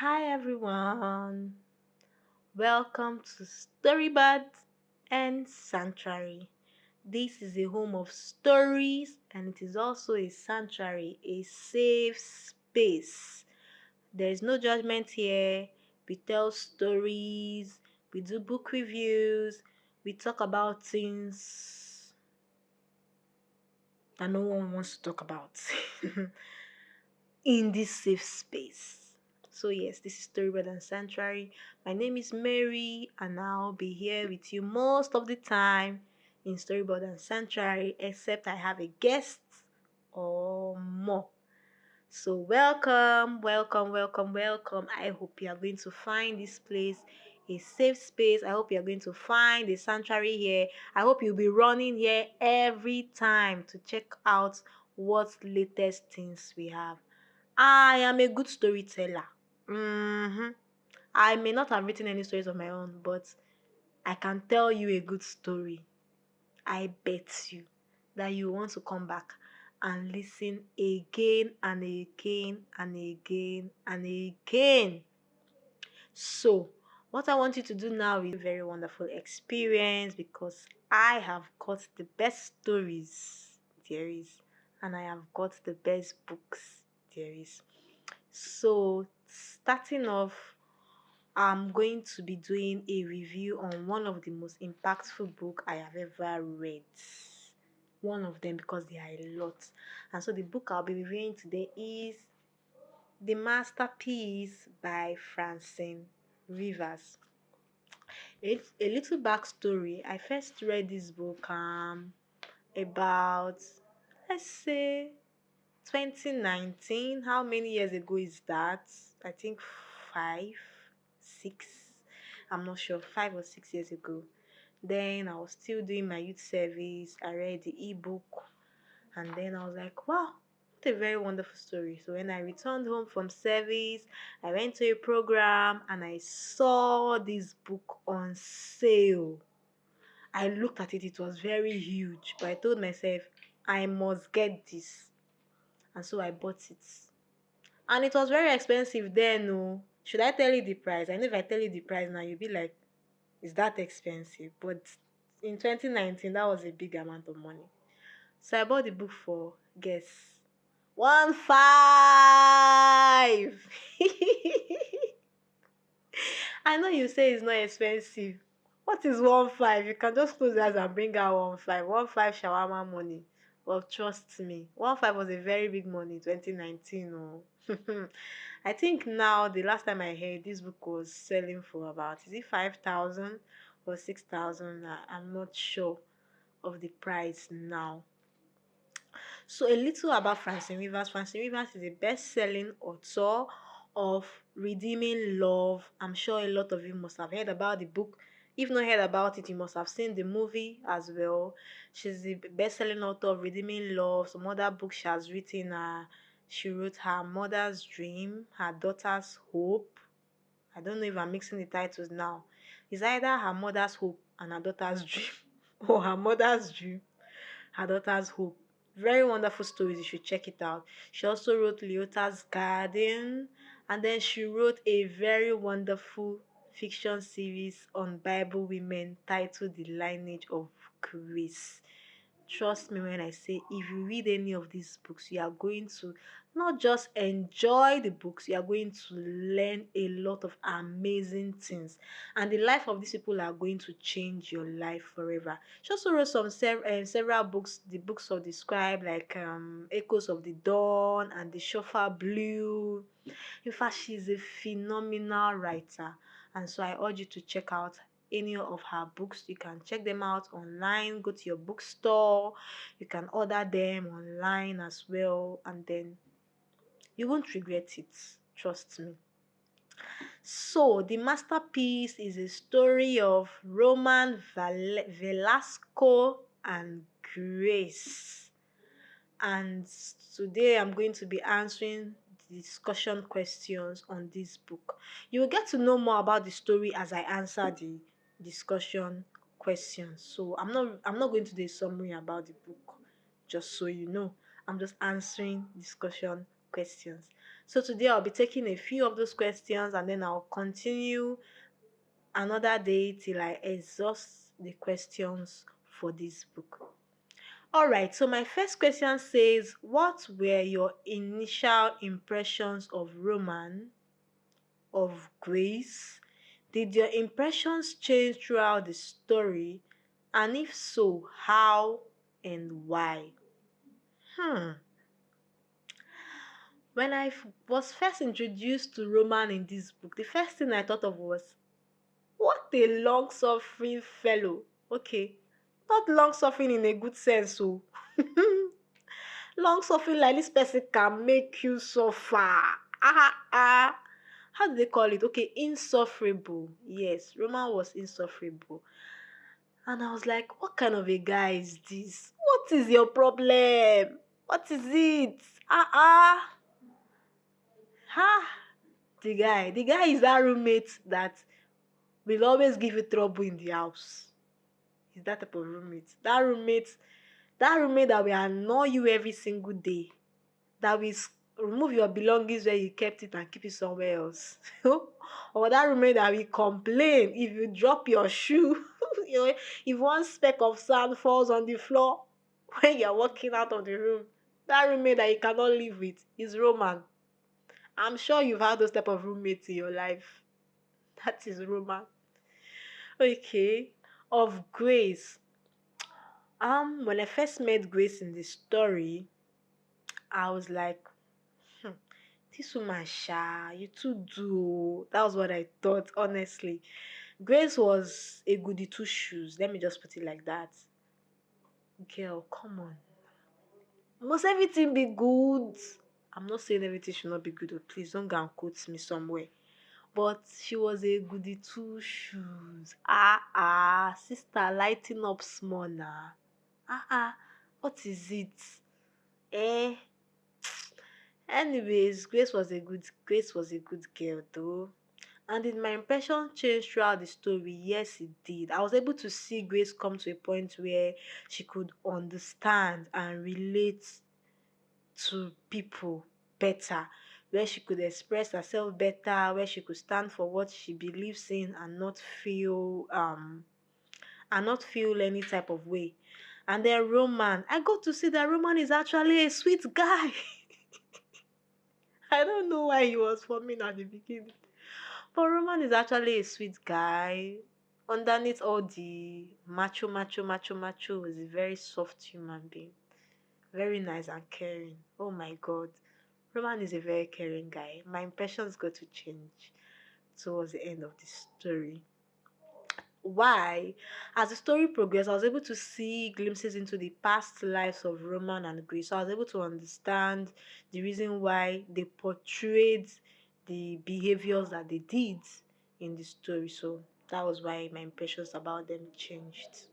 Hi everyone, welcome to StoryBoard and Sanctuary. This is a home of stories and it is also a sanctuary, a safe space. There is no judgment here. We tell stories, we do book reviews, we talk about things that no one wants to talk about in this safe space. So, yes, this is Storybird and Sanctuary. My name is Mary, and I'll be here with you most of the time in Storybird and Sanctuary, except I have a guest or more. So, welcome, welcome, welcome, welcome. I hope you are going to find this place a safe space. I hope you are going to find a sanctuary here. I hope you'll be running here every time to check out what latest things we have. I am a good storyteller. I may not have written any stories of my own, but I can tell you a good story. I bet you that you want to come back and listen again and again and again and again. So, what I want you to do now is a very wonderful experience because I have got the best stories there is, and I have got the best books there is. So, starting off, I'm going to be doing a review on one of the most impactful book I have ever read. One of them because there are a lot. And so the book I'll be reviewing today is The Masterpiece by Francine Rivers. It's a little backstory. I first read this book about, let's say, 2019. How many years ago is that? I think five, six. I'm not sure. 5 or 6 years ago. Then I was still doing my youth service. I read the ebook, and then I was like, wow, what a very wonderful story. So when I returned home from service, I went to a program and I saw this book on sale. I looked at it, it was very huge, but I told myself, I must get this. And so I bought it. And it was very expensive then. No, should I tell you the price? I know if I tell you the price now, you'll be like, is that expensive? But in 2019, that was a big amount of money. So I bought the book for, guess, 1.5. I know you say it's not expensive. What is 1.5? You can just close your eyes and bring out 1.5. 1.5 shawarma money. Well, trust me, 1.5 was a very big money in 2019. Oh. I think now the last time I heard this book was selling for about, is it 5,000 or 6,000? I'm not sure of the price now. So a little about Francine Rivers. Francine Rivers is a best-selling author of Redeeming Love. I'm sure a lot of you must have heard about the book. If not heard about it, you must have seen the movie as well. She's the best-selling author of Redeeming Love. Some other books she has written. She wrote Her Mother's Dream, Her Daughter's Hope. I don't know if I'm mixing the titles now. It's either Her Mother's Hope and Her Daughter's Dream, or Her Mother's Dream, Her Daughter's Hope. Very wonderful stories. You should check it out. She also wrote Leota's Garden, and then she wrote a very wonderful fiction series on Bible women titled The Lineage of Grace. Trust me when I say, if you read any of these books, you are going to not just enjoy the books, you are going to learn a lot of amazing things. And the life of these people are going to change your life forever. She also wrote several books, the books of the scribe, like Echoes of the Dawn and The Shofar Blue. In fact, she's a phenomenal writer. And so I urge you to check out any of her books. You can check them out online, go to your bookstore, you can order them online as well, and then you won't regret it. Trust me. So, The Masterpiece is a story of Velasco and Grace. And today I'm going to be answering the discussion questions on this book. You will get to know more about the story as I answer the discussion questions. So I'm not going to do a summary about the book, just so you know. I'm just answering discussion questions. So today I'll be taking a few of those questions and then I'll continue another day till I exhaust the questions for this book. All right, so my first question says, what were your initial impressions of Roman, of Grace? Did your impressions change throughout the story? And if so, how and why? Hmm. When was first introduced to Roman in this book, the first thing I thought of was, what a long suffering fellow. Okay, not long suffering in a good sense, so long suffering like this person can make you suffer. How do they call it? Okay, insufferable. Yes, Roman was insufferable. And I was like, what kind of a guy is this? What is your problem? What is it? Ha! The guy is that roommate that will always give you trouble in the house. He's that type of roommate. That roommate that will annoy you every single day. That will remove your belongings where you kept it and keep it somewhere else. Or that roommate that will complain if you drop your shoe. If one speck of sand falls on the floor when you're walking out of the room. That roommate that you cannot live with is Roman. I'm sure you've had those type of roommates in your life. That is Roman. Okay. Of Grace. When I first met Grace in the story, I was like, hmm, this woman sha, you too do. That was what I thought, honestly. Grace was a goody two shoes. Let me just put it like that. Girl, come on. Must everything be good? I'm not saying everything should not be good, oh, please don't go and quote me somewhere. But she was a goody two shoes. Sister, lighting up small now. What is it? Eh? Anyways, Grace was a good girl though. And did my impression change throughout the story? Yes, it did. I was able to see Grace come to a point where she could understand and relate to people better, where she could express herself better, where she could stand for what she believes in and not feel any type of way. And then Roman, I got to see that Roman is actually a sweet guy. I don't know why he was forming at the beginning. But Roman is actually a sweet guy. Underneath all the macho, macho, macho, macho is a very soft human being. Very nice and caring. Oh my god. Roman is a very caring guy. My impressions got to change towards the end of the story. Why? As the story progressed, I was able to see glimpses into the past lives of Roman and Greece. So I was able to understand the reason why they portrayed the behaviors that they did in the story. So that was why my impressions about them changed.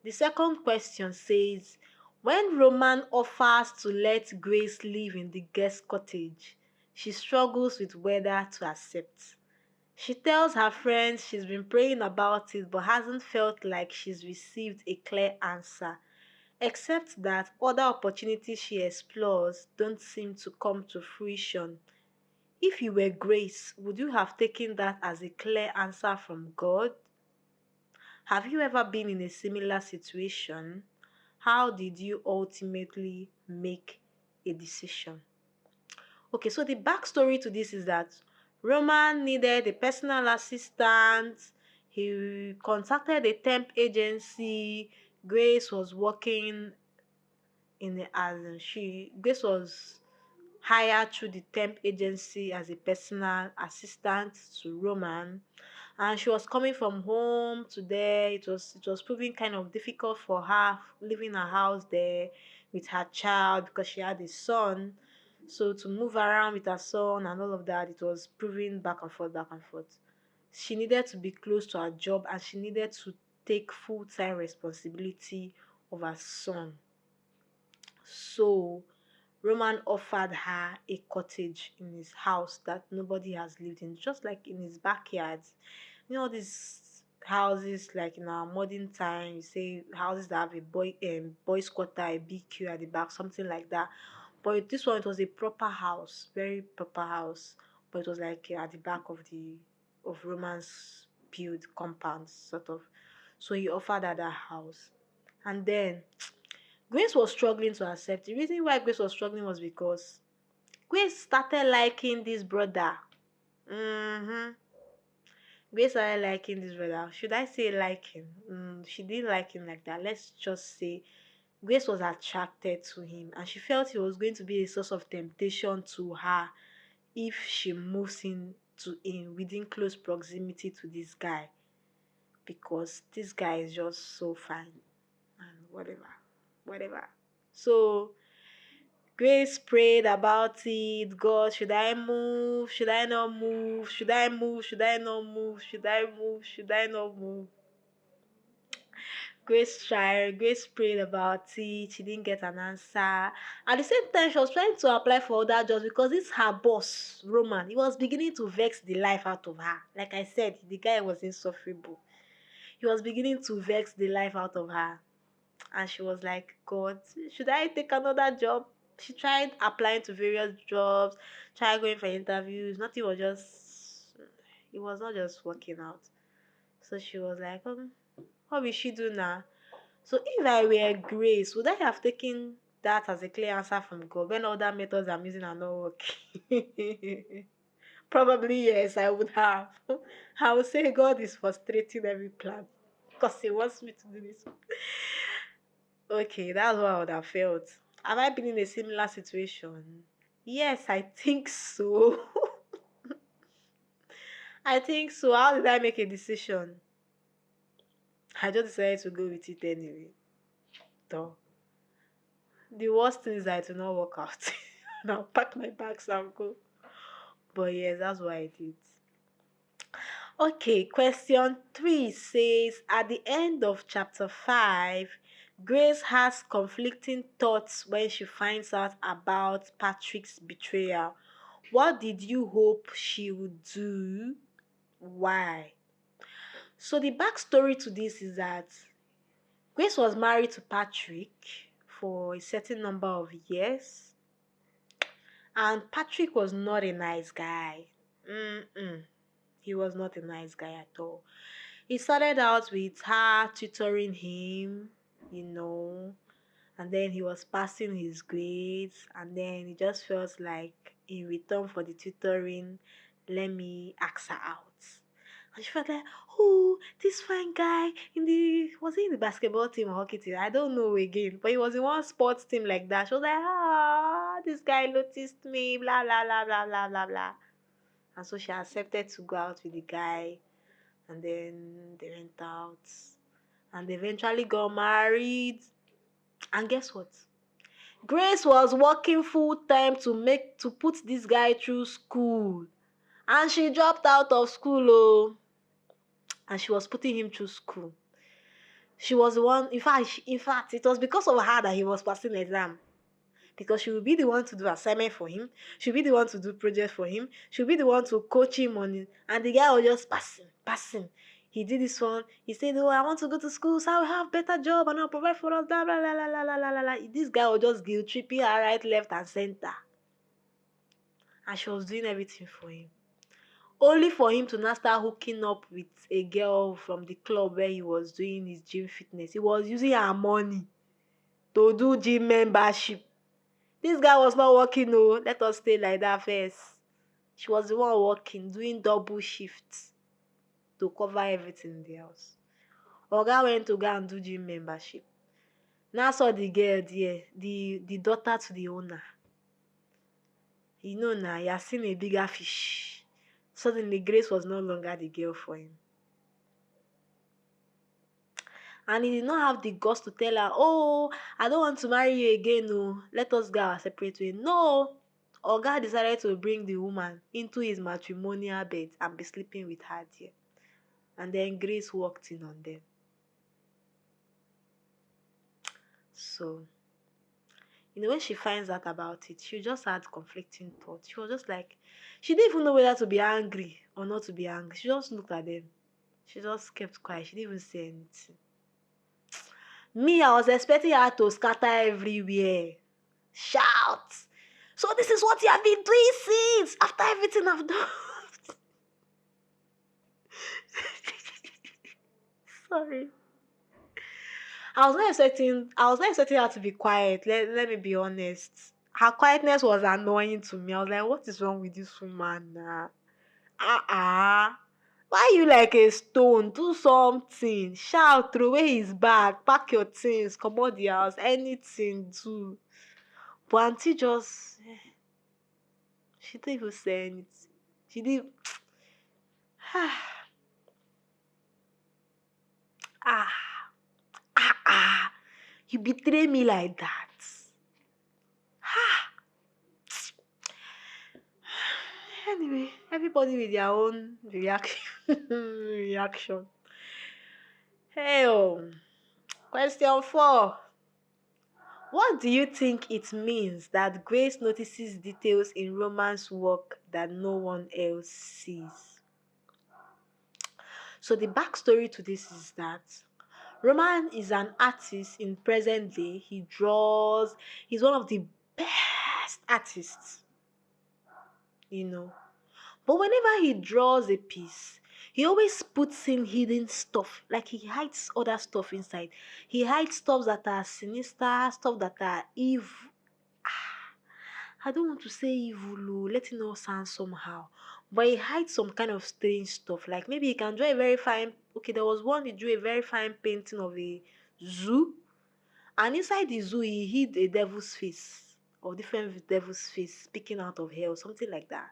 The second question says, when Roman offers to let Grace live in the guest cottage, she struggles with whether to accept. She tells her friends she's been praying about it but hasn't felt like she's received a clear answer, except that other opportunities she explores don't seem to come to fruition. If you were Grace, would you have taken that as a clear answer from God? Have you ever been in a similar situation? How did you ultimately make a decision? Okay, so the backstory to this is that Roman needed a personal assistant. He contacted a temp agency. Grace was working in the as in she Grace was hired through the temp agency as a personal assistant to Roman, and she was coming from home to there. It was proving kind of difficult for her leaving her house there with her child because she had a son. So to move around with her son and all of that, it was proving back and forth, back and forth. She needed to be close to her job and she needed to take full time responsibility of her son. So Roman offered her a cottage in his house that nobody has lived in, just like in his backyard. These houses like in our modern time, you say houses that have a boys quarter, a BQ at the back, something like that. But this one, it was a proper house, very proper house. But it was like at the back of the of Roman's build compound, sort of. So he offered her that house. And then Grace was struggling to accept. The reason why Grace was struggling was because Grace started liking this brother. Mm-hmm. Grace started liking this brother. Should I say liking? She didn't like him like that. Let's just say Grace was attracted to him and she felt he was going to be a source of temptation to her if she moves in within close proximity to this guy, because this guy is just so fine and whatever. So Grace prayed about it. God, should I move? Should I not move? Should I move? Should I not move? Should I move? Should I not move? Grace tried, Grace prayed about it. She didn't get an answer. At the same time, she was trying to apply for other jobs because this her boss, Roman, he was beginning to vex the life out of her. Like I said, the guy was insufferable. He was beginning to vex the life out of her. And she was like, God, should I take another job? She tried applying to various jobs, tried going for interviews. Nothing was just, it was not just working out. So she was like, what will she do now? So if I were Grace, would I have taken that as a clear answer from God when other methods I'm using are not working? Probably yes, I would have. I would say God is frustrating every plan because He wants me to do this. Okay, that's what I would have felt. Have I been in a similar situation? Yes, I think so. I think so. How did I make a decision? I just decided to go with it anyway. Though. The worst thing is that it will not work out. And I'll pack my bags and go. But yes, that's what I did. Okay, question 3 says at the end of chapter 5, Grace has conflicting thoughts when she finds out about Patrick's betrayal. What did you hope she would do? Why? So, the backstory to this is that Grace was married to Patrick for a certain number of years, and Patrick was not a nice guy. Mm-mm. He was not a nice guy at all. He started out with her tutoring him, you know, and then he was passing his grades, and then he just felt like in return for the tutoring, let me ask her out. And she felt like, oh, this fine guy in the was he in the basketball team or hockey team? I don't know again, but he was in one sports team like that. She was like, ah, this guy noticed me, blah blah blah blah blah blah blah. And so she accepted to go out with the guy, and then they went out, and they eventually got married. And guess what? Grace was working full time to put this guy through school, and she dropped out of school. Oh, and she was putting him through school. She was the one. In fact, it was because of her that he was passing the exam. Because she will be the one to do assignment for him. She'll be the one to do project for him. She'll be the one to coach him on it. And the guy was just passing. He did this one. He said, oh, I want to go to school, so I will have better job and I'll provide for us, blah, blah, blah, blah, blah, blah, blah, blah. This guy was just guilt tripping her right, left, and center. And she was doing everything for him. Only for him to now start hooking up with a girl from the club where he was doing his gym fitness. He was using her money to do gym membership. This guy was not working, no. Let us stay like that first. She was the one working, doing double shifts to cover everything in the house. Oga went to go and do gym membership. Now saw the girl there, the daughter to the owner. You know now, he has seen a bigger fish. Suddenly, Grace was no longer the girl for him. And he did not have the guts to tell her, oh, I don't want to marry you again, no. Let us go our separate way. No. Oga decided to bring the woman into his matrimonial bed and be sleeping with her there. And then Grace walked in on them. So, when she finds out about it, she just had conflicting thoughts. She was just like, she didn't even know whether to be angry or not to be angry. She just looked at them. She just kept quiet. She didn't even say anything. Me, I was expecting her to scatter everywhere. Shout. So this is what you have been doing since after everything I've done. Sorry. I was not expecting her to be quiet. Let me be honest. Her quietness was annoying to me. I was like, what is wrong with this woman now? Uh-uh. Why you like a stone? Do something. Shout, throw away his bag, pack your things, come out the house, anything do. But auntie just she didn't even say anything. She didn't ah ah, you betray me like that. Ah. Anyway, everybody with their own reaction. Hey, question 4. What do you think it means that Grace notices details in romance work that no one else sees? So the backstory to this is that Roman is an artist in present day. He draws. He's one of the best artists, you know. But whenever he draws a piece, he always puts in hidden stuff. Like he hides other stuff inside. He hides stuff that are sinister, stuff that are evil. I don't want to say evil, oh, let it not sound somehow. But he hides some kind of strange stuff. Like maybe he can draw a very fine. Okay, there was one he drew a very fine painting of a zoo, and inside the zoo he hid a devil's face or different devil's face speaking out of hell, something like that.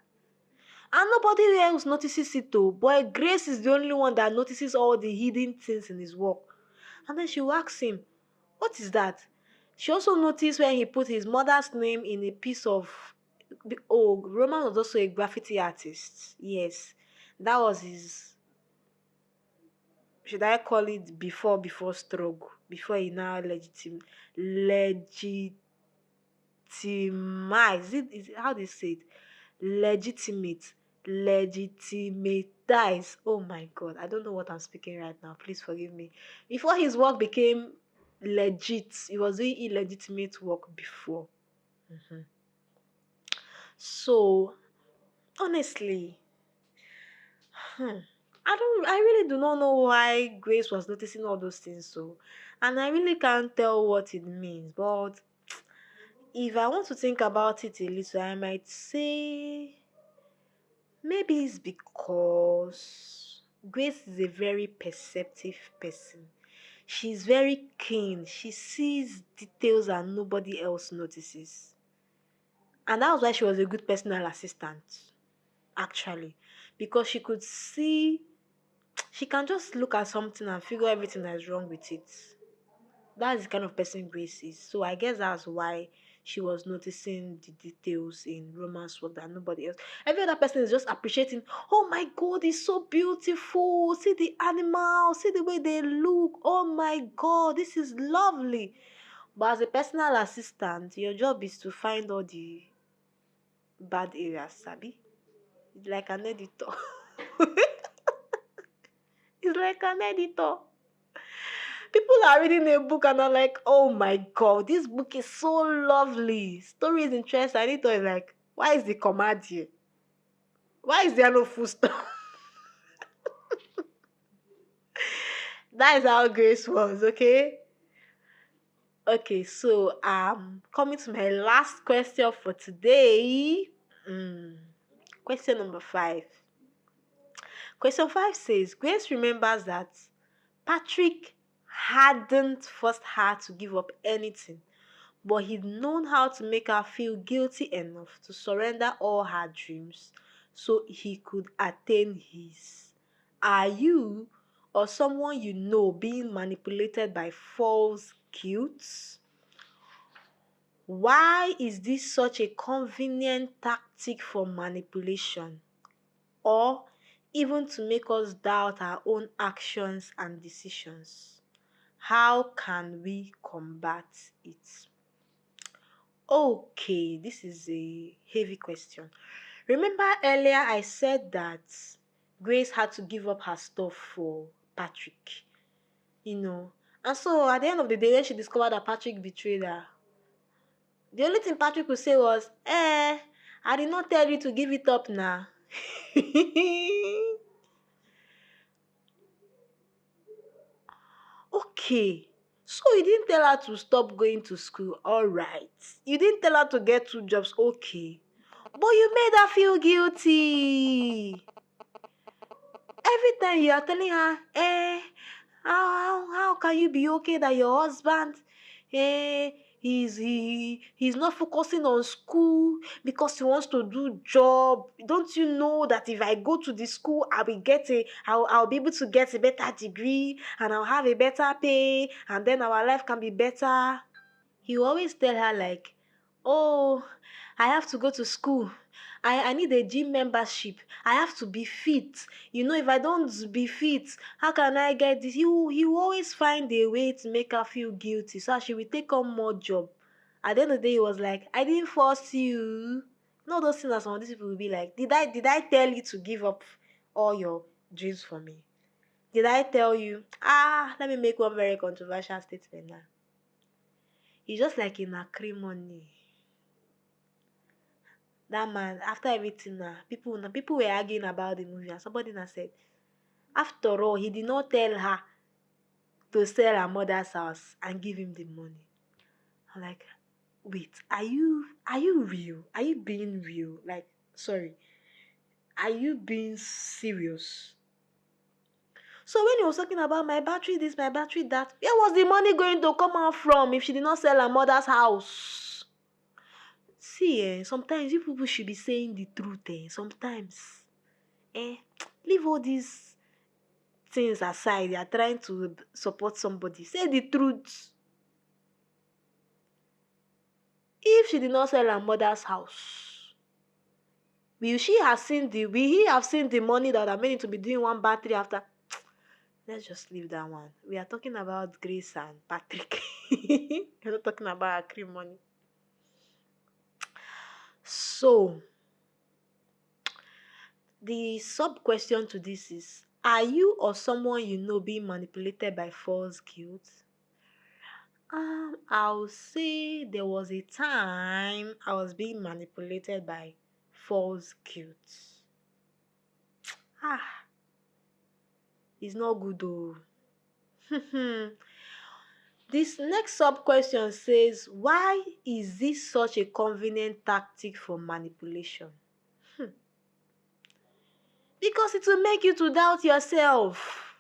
And nobody else notices it though. But Grace is the only one that notices all the hidden things in his work. And then she will ask him, what is that? She also noticed when he put his mother's name in a piece of. Oh, Roman was also a graffiti artist. Yes. That was his. Should I call it before struggle? Before he now legitimize it is how they say it, legitimatize. Oh my god, I don't know what I'm speaking right now, please forgive me. Before his work became legit, he was doing illegitimate work before. Mhm. So honestly, hmm, I really do not know why Grace was noticing all those things, so, and I really can't tell what it means. But if I want to think about it a little, I might say maybe it's because Grace is a very perceptive person. She's very keen. She sees details that nobody else notices. And that was why she was a good personal assistant, actually. Because she could see, she can just look at something and figure everything that is wrong with it. That's the kind of person Grace is. So I guess that's why she was noticing the details in romance work that nobody else. Every other person is just appreciating. Oh my God, it's so beautiful. See the animals. See the way they look. Oh my God, this is lovely. But as a personal assistant, your job is to find all the bad areas, Sabi. It's like an editor. It's like an editor. People are reading a book and are like, oh my god, this book is so lovely. Story is interesting. Editor is like, why is the comma here? Why is there no full stop? That is how Grace was, okay? Okay, so coming to my last question for today. Mm, question number 5. Question 5 says Grace remembers that Patrick hadn't forced her to give up anything, but he'd known how to make her feel guilty enough to surrender all her dreams so he could attain his. Are you or someone you know being manipulated by false guilt? Why is this such a convenient tactic for manipulation or even to make us doubt our own actions and decisions? How can we combat it? Okay, this is a heavy question. Remember earlier I said that Grace had to give up her stuff for Patrick, you know. And so at the end of the day, when she discovered that Patrick betrayed her, The only thing Patrick could say was, I did not tell you to give it up now. Okay. So you didn't tell her to stop going to school. All right. You didn't tell her to get two jobs. Okay. But you made her feel guilty. Every time you are telling her, how can you be okay that your husband, he's not focusing on school because he wants to do job. Don't you know that if I go to the school, I'll be able to get a better degree and I'll have a better pay and then our life can be better. He will always tell her like, oh, I have to go to school. I need a gym membership. I have to be fit. If I don't be fit, how can I get this? He will always find a way to make her feel guilty so she will take on more job. At the end of the day, he was like, I didn't force you. Those things that some of these people will be like, did I tell you to give up all your dreams for me? Did I tell you? Let me make one very controversial statement now. It's just like in acrimony. That man, after everything people were arguing about the movie and somebody now said, after all, he did not tell her to sell her mother's house and give him the money. I'm like, wait, are you real? Are you being real? Like, sorry, are you being serious? So when he was talking about my battery this, my battery that, where was the money going to come out from if she did not sell her mother's house? See, sometimes you people should be saying the truth. Sometimes, eh, leave all these things aside. You are trying to support somebody. Say the truth. If she did not sell her mother's house, will he have seen the money that would have made him to be doing one battery after? Let's just leave that one. We are talking about Grace and Patrick. We're not talking about acrimony. So, the sub question to this is, are you or someone you know being manipulated by false guilt? I'll say there was a time I was being manipulated by false guilt. Ah, it's not good though. This next sub question says, why is this such a convenient tactic for manipulation? Because it will make you to doubt yourself.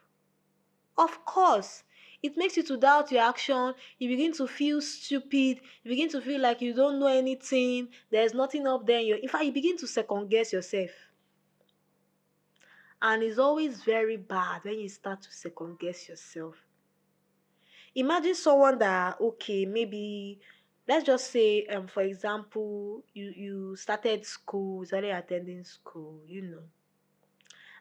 Of course, it makes you to doubt your action. You begin to feel stupid. You begin to feel like you don't know anything. There's nothing up there. In fact, you begin to second guess yourself. And it's always very bad when you start to second guess yourself. Imagine someone that, okay, maybe let's just say, for example, you started school, started attending school.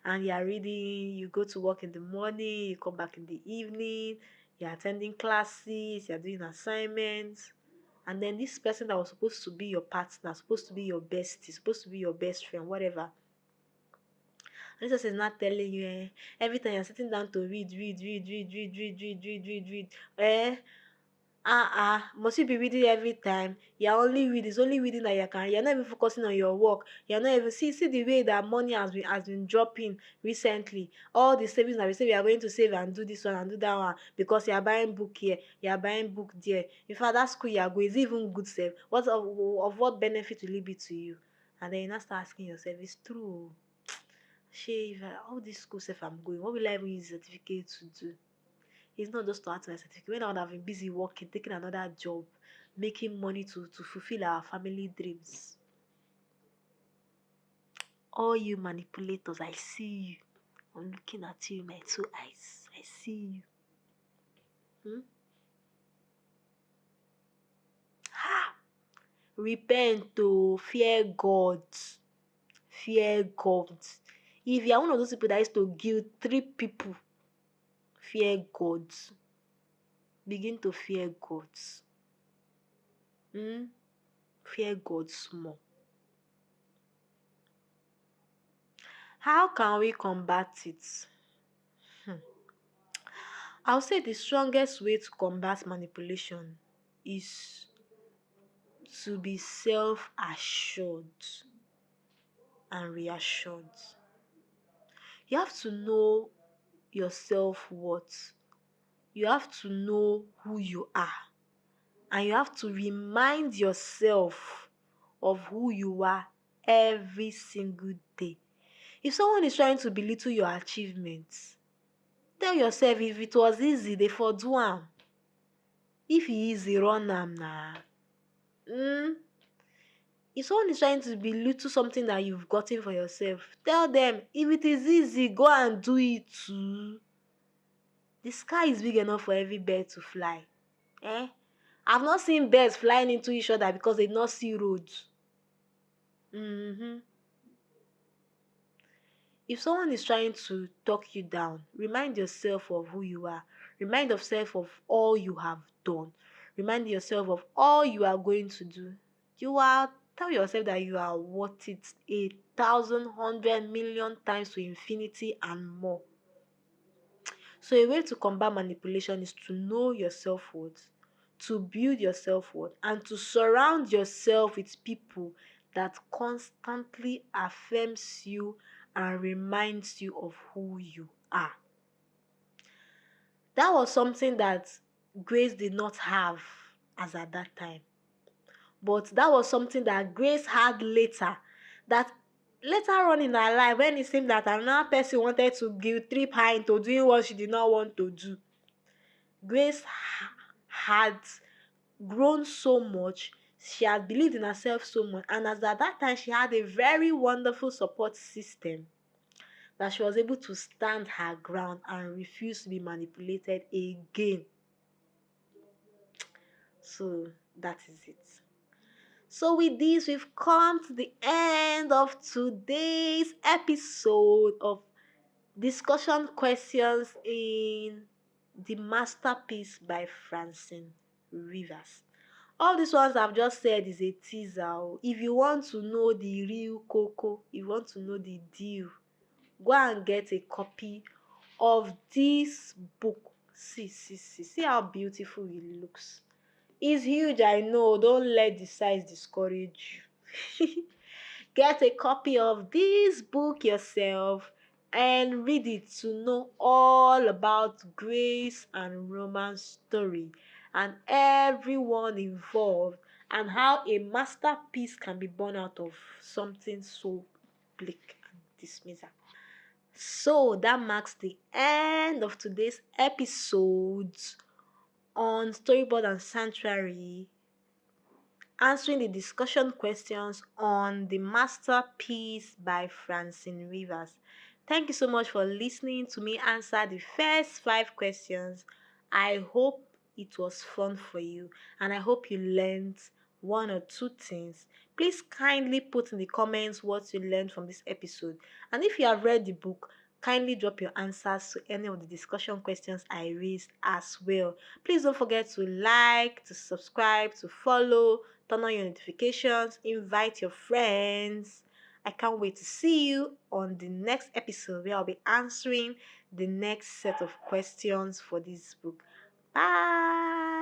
And you're reading, you go to work in the morning, you come back in the evening, you're attending classes, you're doing assignments, and then this person that was supposed to be your partner, supposed to be your bestie, supposed to be your best friend, whatever, and this person is not telling you, every time you're sitting down to read, must you be reading every time? You're only reading, it's only reading that you can. You're not even focusing on your work. You're not even see the way that money has been dropping recently. All the savings that we say we are going to save and do this one and do that one because you are buying book here, you are buying book there. In fact, that school you are going is even good save. What benefit will it be to you? And then you now start asking yourself, it's true. Shey, if all this school stuff I'm going, what will I even use certificate to do? It's not just to add to my certificate. When I would have been busy working, taking another job, making money to fulfill our family dreams. All you manipulators, I see you. I'm looking at you with my two eyes. I see you. Ha! Repent to fear God. Fear God. If you are one of those people that used to guilt 3 people, fear God. Begin to fear God. Fear God small. How can we combat it? I'll say the strongest way to combat manipulation is to be self assured and reassured. You have to know your self worth. You have to know who you are. And you have to remind yourself of who you are every single day. If someone is trying to belittle your achievements, tell yourself if it was easy, they for do am. If e easy, run am na. Mm? If someone is trying to belittle something that you've gotten for yourself, tell them if it is easy, go and do it too. The sky is big enough for every bird to fly. Eh? I've not seen birds flying into each other because they did not see roads. Mm-hmm. If someone is trying to talk you down, remind yourself of who you are. Remind yourself of all you have done. Remind yourself of all you are going to do. Tell yourself that you are worth it 1,000, 100 million times to infinity and more. So a way to combat manipulation is to know your self-worth, to build your self-worth, and to surround yourself with people that constantly affirms you and reminds you of who you are. That was something that Grace did not have as at that time. But that was something that Grace had later. That later on in her life, when it seemed that another person wanted to guilt trip her into doing what she did not want to do, Grace had grown so much, she had believed in herself so much, and as at that time she had a very wonderful support system that she was able to stand her ground and refuse to be manipulated again. So that is it. So with this, we've come to the end of today's episode of discussion questions in The Masterpiece by Francine Rivers. All these ones I've just said is a teaser. If you want to know the real cocoa, if you want to know the deal, go and get a copy of this book. See how beautiful it looks. It's huge, I know. Don't let the size discourage you. Get a copy of this book yourself and read it to know all about Grace and Roman's story and everyone involved and how a masterpiece can be born out of something so bleak and dismissive. So that marks the end of today's episode on Storyboard and Sanctuary, answering the discussion questions on The Masterpiece by Francine Rivers. Thank you so much for listening to me answer the first 5 questions. I hope it was fun for you and I hope you learned one or two things. Please kindly put in the comments what you learned from this episode. And if you have read the book, kindly drop your answers to any of the discussion questions I raised as well. Please don't forget to like, to subscribe, to follow, turn on your notifications, invite your friends. I can't wait to see you on the next episode where I'll be answering the next set of questions for this book. Bye.